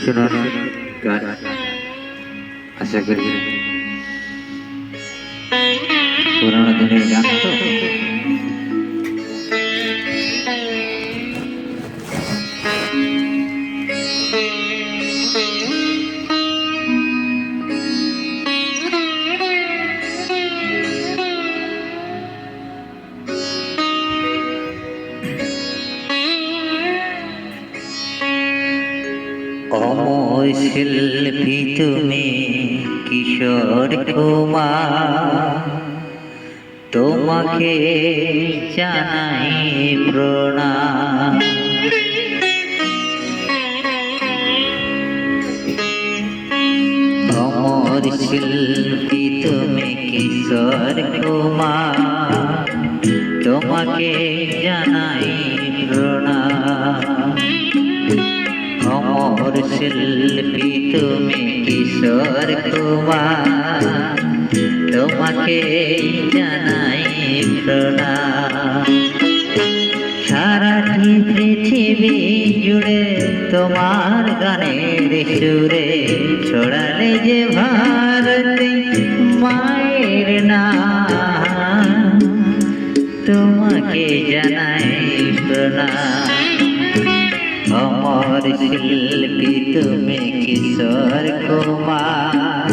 শুনুন গান আশা করি পুরানো দিনের গান তো অমর শিল্পী তুমি কিশোর কুমার, তোমাকে জানাই প্রণাম। অমর শিল্পী তুমি কিশোর কুমার, তোমাকে জানাই প্রণাম। অমর শিল্পী তুমি কিশোর কুমার, তোমাকে জানাই প্রণাম। সারাটি পৃথিবী জুড়ে তোমার গানের সুরে ছড়ালে যে ভারতে মায়ের নাম, তোমাকে জানাই প্রণাম। অমর শিল্পী তুমি কিশোর কুমার,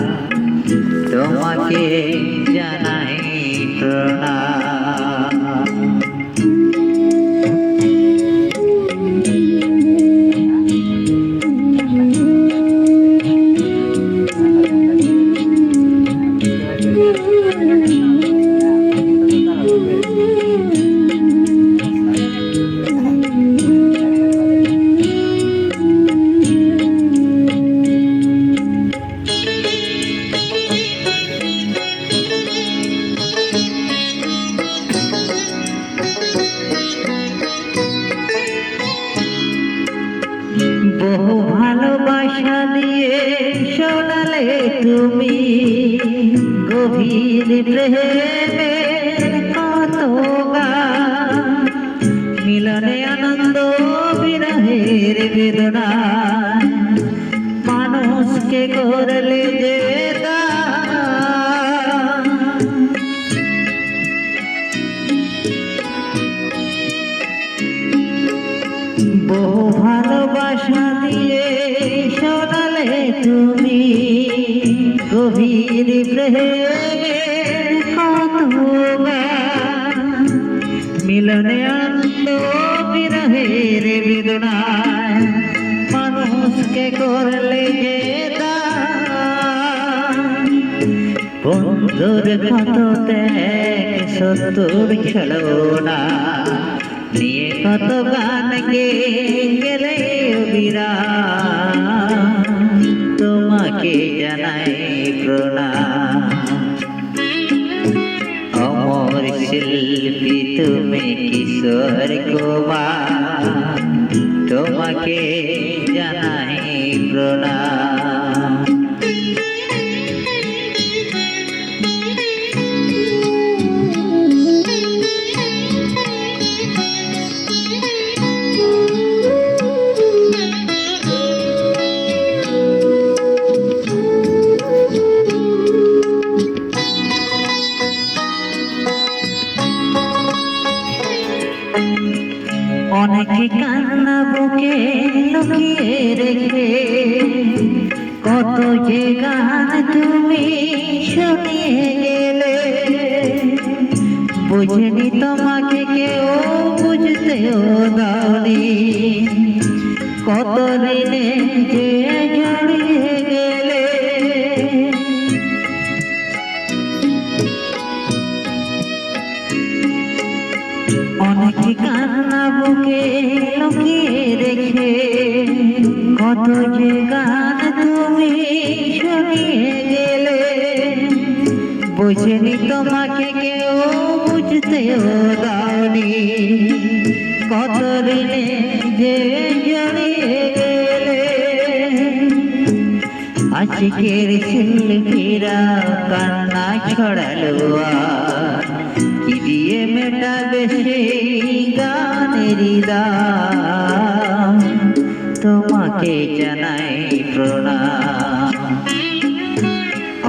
তোমাকে জানাই প্রণাম। বহু ভালোবাসা দিয়ে শোনালে তুমি গভীর প্রেমের কত গান, মিলনে আনন্দ বিরহের বেদনা, মানুষকে করলে যে দান। বহু ভালোবাসা দিয়ে শোনালে তুমি গভীর প্রেমের কত গান, মিলনে আনন্দ বিরহের বেদনায়, মানুষকে করলে যে দান। বন্ধুর কত ত্যাগ শত্রুর ছলনা নিয়ে কত গান গেলে বিরাম, তোমাকে জানাই প্রণাম। অমর শিল্পী তুমি কিশোর কুমার, তোমাকে জানাই প্রণাম। অনেকে কান্না বুকে লুকিয়ে রেখে কত যে গান তুমি শুনিয়ে গেলে, বুঝিনি তোমাকে কেউ বুঝতেও দাওনি, কত ঋণে যে জড়িয়ে গেলে। অনেকে কান্না বুকে লুকিয়ে রেখে কত যে গান তুমি শুনিয়ে গেলে, বুঝিনি তোমাকে কেউ বুঝতেও দাওনি, কত ঋণে যে জড়িয়ে গেলে। আজকের শিল্পীরা কান্না ছড়ালো কি দিয়ে মেটাবে সেই গানেরই দাম, তোমাকে জানাই প্রণাম।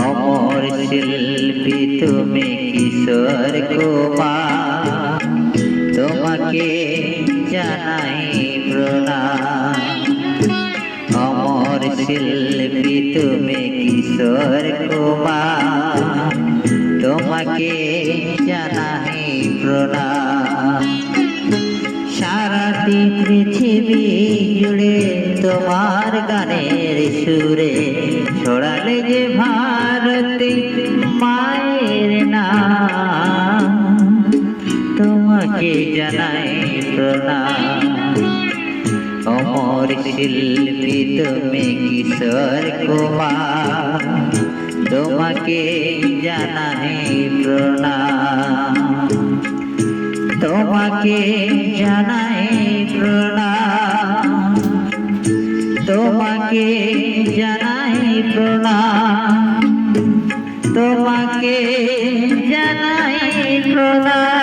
অমর শিল্পী তুমি কিশোর কুমার, তোমাকে জানাই প্রণাম। অমর শিল্পী তুমি কিশোর কুমার, তোমাকে জানাই প্রণাম। সারাটি পৃথিবী জুড়ে তোমার গানের সুরে ছড়ালে যে ভারতে মায়ের নাম, তোমাকে জানাই প্রণাম। অমর শিল্পী তুমি কিশোর কুমার, তোমাকে জানাই প্রণাম। তোমাকে জানাই প্রণাম। তোমাকে জানাই প্রণাম। তোমাকে জানাই প্রণাম।